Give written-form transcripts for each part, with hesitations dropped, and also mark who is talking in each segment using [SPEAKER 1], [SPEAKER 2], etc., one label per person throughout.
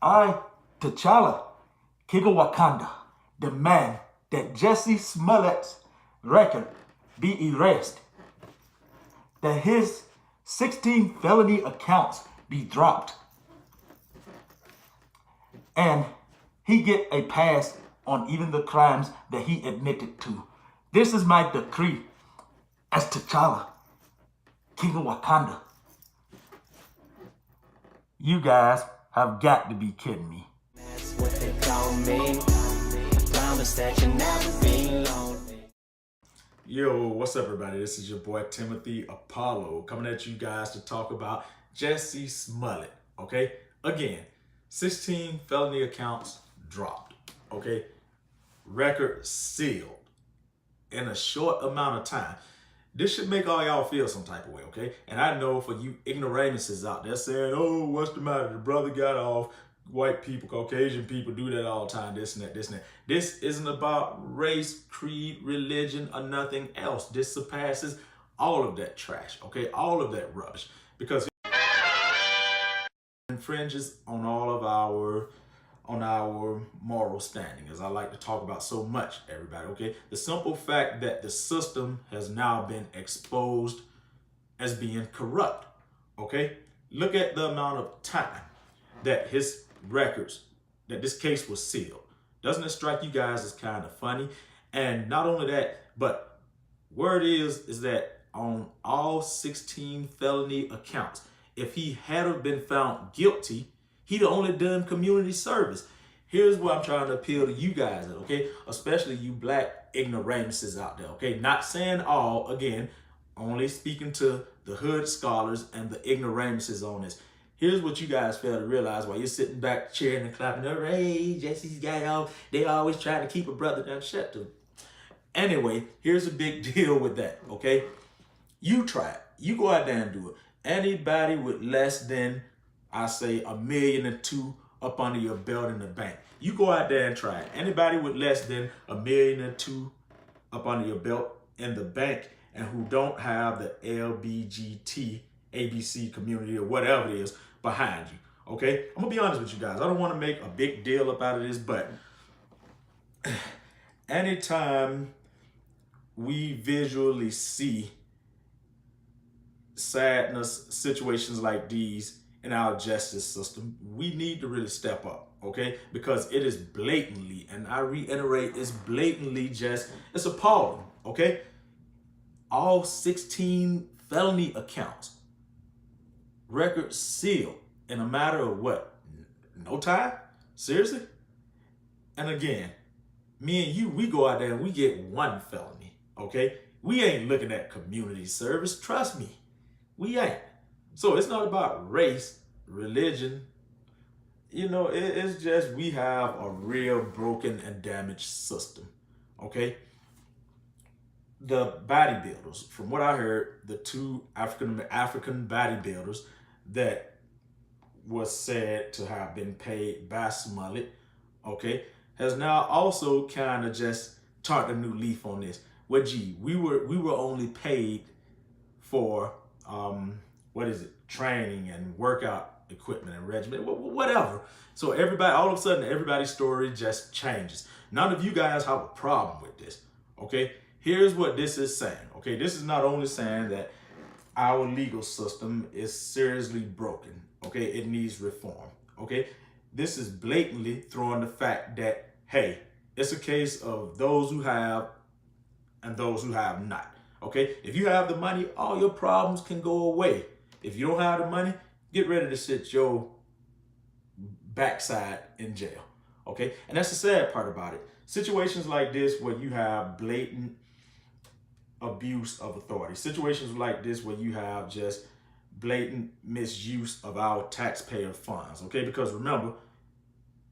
[SPEAKER 1] I, T'Challa, King of Wakanda, demand that Jossie Smollett's record be erased, that his 16 felony accounts be dropped, and he get a pass on even the crimes that he admitted to. This is my decree as T'Challa, King of Wakanda. You guys have got to be kidding me.
[SPEAKER 2] That's what they call me. I promise that you'll never be lonely.
[SPEAKER 3] Yo, what's up, everybody? This is your boy Timothy Apollo coming at you guys to talk about Jossie Smollett. Okay, again, 16 felony accounts dropped. Okay, record sealed in a short amount of time. This should make all y'all feel some type of way, okay? And I know for you ignoramuses out there saying, oh, what's the matter? The brother got off. White people, Caucasian people do that all the time, this and that, this and that. This isn't about race, creed, religion, or nothing else. This surpasses all of that trash, okay? All of that rubbish. Because it infringes on all of our moral standing, as I like to talk about so much, everybody, okay? The simple fact that the system has now been exposed as being corrupt, okay? Look at the amount of time that his records, that this case was sealed. Doesn't it strike you guys as kind of funny? And not only that, but word is that on all 16 felony accounts, if he had have been found guilty, he'd only done community service. Here's what I'm trying to appeal to you guys, okay? Especially you black ignoramuses out there, okay? Not saying all, again, only speaking to the hood scholars and the ignoramuses on this. Here's what you guys fail to realize while you're sitting back cheering and clapping, hooray, Jossie's got off. They always trying to keep a brother down. Shut up. Anyway, here's a big deal with that, okay? You try it. You go out there and do it. Anybody with less than, I say, $1 million or $2 million up under your belt in the bank. You go out there and try it. Anybody with less than $1 million or $2 million up under your belt in the bank and who don't have the LBGT, ABC community or whatever it is behind you, okay? I'm gonna be honest with you guys. I don't want to make a big deal up out of this, but anytime we visually see sadness, situations like these in our justice system, we need to really step up, okay? Because it is blatantly, and I reiterate, it's blatantly it's appalling, okay? All 16 felony accounts, record sealed in a matter of what? No time? Seriously? And again, me and you, we go out there and we get one felony, okay? We ain't looking at community service, trust me. We ain't. So it's not about race, religion. You know, it's just we have a real broken and damaged system, okay? The bodybuilders, from what I heard, the two African bodybuilders that was said to have been paid by Smollett, okay, has now also kind of just turned a new leaf on this. Well, gee, we were only paid for training and workout equipment and regimen, whatever. So everybody, all of a sudden, everybody's story just changes. None of you guys have a problem with this, okay? Here's what this is saying, okay? This is not only saying that our legal system is seriously broken, okay? It needs reform, okay? This is blatantly throwing the fact that, hey, it's a case of those who have and those who have not, okay? If you have the money, all your problems can go away. If you don't have the money, get ready to sit your backside in jail, okay? And that's the sad part about it. Situations like this where you have blatant abuse of authority. Situations like this where you have just blatant misuse of our taxpayer funds, okay? Because remember,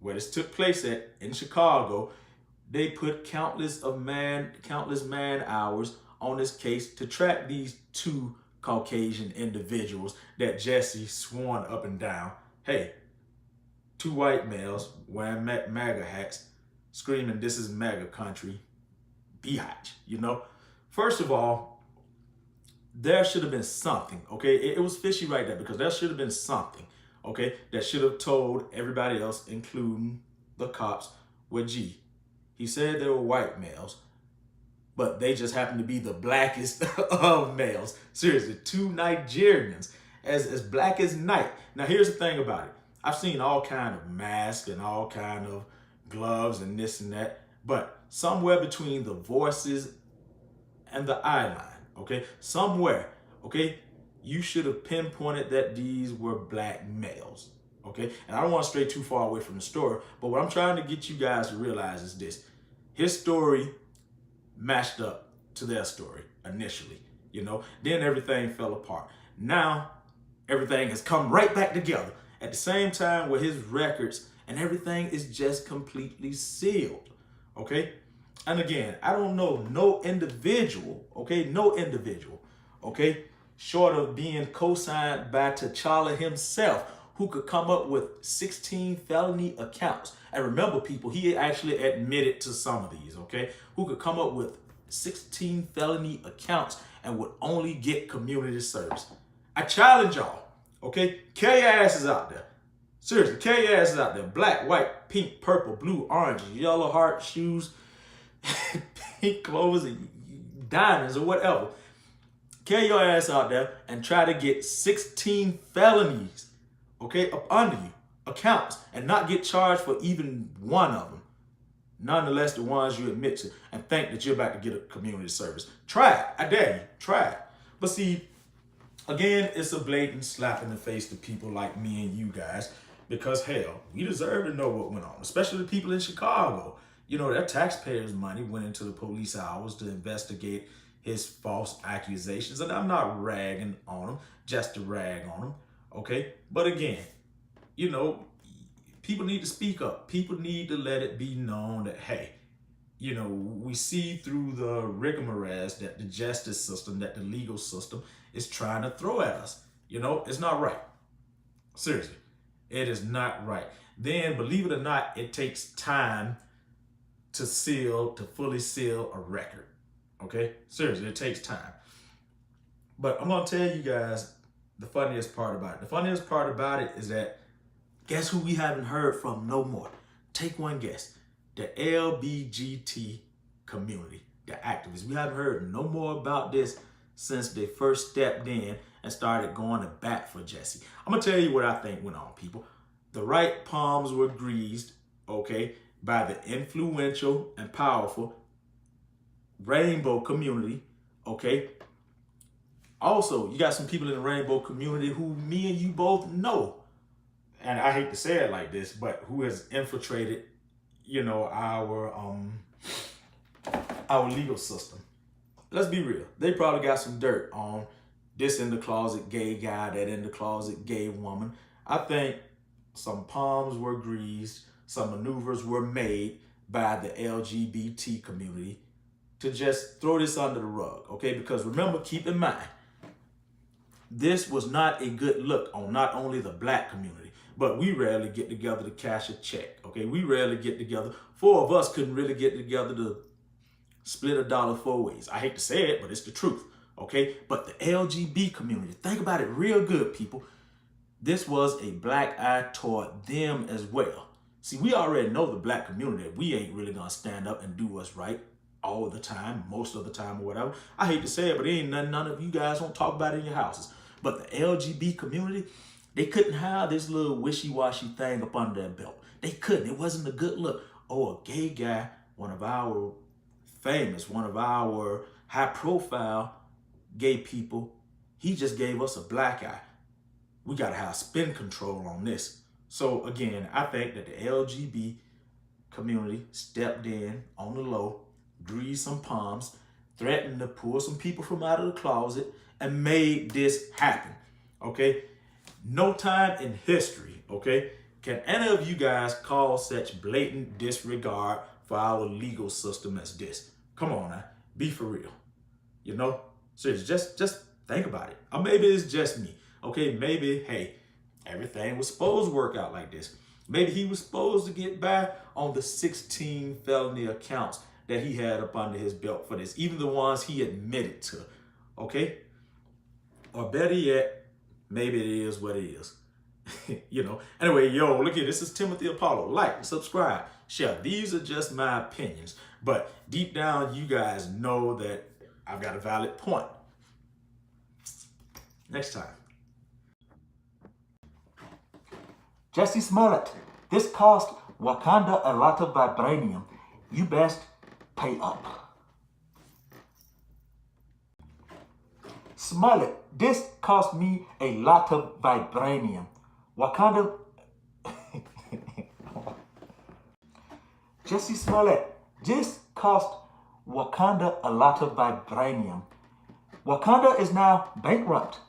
[SPEAKER 3] where this took place at in Chicago, they put countless man hours on this case to track these two Caucasian individuals that Jossie sworn up and down, hey, two white males wearing MAGA hats, screaming, this is MAGA country, biatch, you know? First of all, there should have been something, okay? It was fishy right there because there should have been something, okay, that should have told everybody else, including the cops, well, gee, he said they were white males, but they just happen to be the blackest of males. Seriously, 2 Nigerians as black as night. Now, here's the thing about it. I've seen all kind of masks and all kind of gloves and this and that, but somewhere between the voices and the eye line, okay, somewhere, okay, you should have pinpointed that these were black males, okay? And I don't want to stray too far away from the story, but what I'm trying to get you guys to realize is this. His story matched up to their story initially, you know? Then everything fell apart. Now, everything has come right back together at the same time with his records, and everything is just completely sealed, okay? And again, I don't know no individual, okay, short of being co-signed by Timchala himself, who could come up with 16 felony accounts. And remember, people, he actually admitted to some of these, okay? Who could come up with 16 felony accounts and would only get community service. I challenge y'all, okay? Carry your asses out there. Seriously, carry your asses out there. Black, white, pink, purple, blue, orange, yellow heart shoes, pink clothes, and diamonds or whatever. Carry your ass out there and try to get 16 felonies, okay, up under you, accounts, and not get charged for even one of them. Nonetheless, the ones you admit to, and think that you're about to get a community service. Try it. I dare you. Try it. But see, again, it's a blatant slap in the face to people like me and you guys, because hell, we deserve to know what went on, especially the people in Chicago. You know, their taxpayers' money went into the police hours to investigate his false accusations. And I'm not ragging on him just to rag on him, okay? But again, you know, people need to speak up. People need to let it be known that, hey, you know, we see through the rigmarole that the justice system, that the legal system is trying to throw at us. You know, it's not right. Seriously, it is not right. Then, believe it or not, it takes time to fully seal a record. Okay? Seriously, it takes time. But I'm going to tell you guys the funniest part about it. The funniest part about it is that, guess who we haven't heard from no more? Take one guess. The LBGT community, the activists. We haven't heard no more about this since they first stepped in and started going to bat for Jossie. I'm going to tell you what I think went on, people. The right palms were greased, okay, by the influential and powerful rainbow community, okay? Also, you got some people in the rainbow community who me and you both know, and I hate to say it like this, but who has infiltrated, you know, our legal system. Let's be real. They probably got some dirt on this in the closet gay guy, that in the closet gay woman. I think some palms were greased, some maneuvers were made by the LGBT community to just throw this under the rug, okay? Because remember, keep in mind, this was not a good look on not only the black community, but we rarely get together to cash a check, okay? We rarely get together. 4 of us couldn't really get together to split $1 4 ways. I hate to say it, but it's the truth, okay? But the LGBT community, think about it real good, people. This was a black eye toward them as well. See, we already know the black community that we ain't really gonna stand up and do what's right all the time, most of the time or whatever. I hate to say it, but it ain't nothing none of you guys don't talk about in your houses. But the LGBT community, they couldn't have this little wishy-washy thing up under their belt. They couldn't. It wasn't a good look. Oh, a gay guy, one of our high-profile gay people, he just gave us a black eye. We got to have spin control on this. So again, I think that the LGBT community stepped in on the low, greased some palms, threatened to pull some people from out of the closet, and made this happen, okay? No time in history, okay, can any of you guys call such blatant disregard for our legal system as this? Come on now, be for real, you know? Seriously, just think about it. Or maybe it's just me, okay? Maybe, hey, everything was supposed to work out like this. Maybe he was supposed to get by on the 16 felony accounts that he had up under his belt for this, even the ones he admitted to, okay? Or better yet, maybe it is what it is. You know. Anyway, yo, look here. This is Timothy Apollo. Like, subscribe, share. These are just my opinions. But deep down, you guys know that I've got a valid point. Next time.
[SPEAKER 1] Jossie Smollett, this cost Wakanda a lot of vibranium. You best pay up. Smollett, this cost me a lot of vibranium. Wakanda... Jossie Smollett, this cost Wakanda a lot of vibranium. Wakanda is now bankrupt.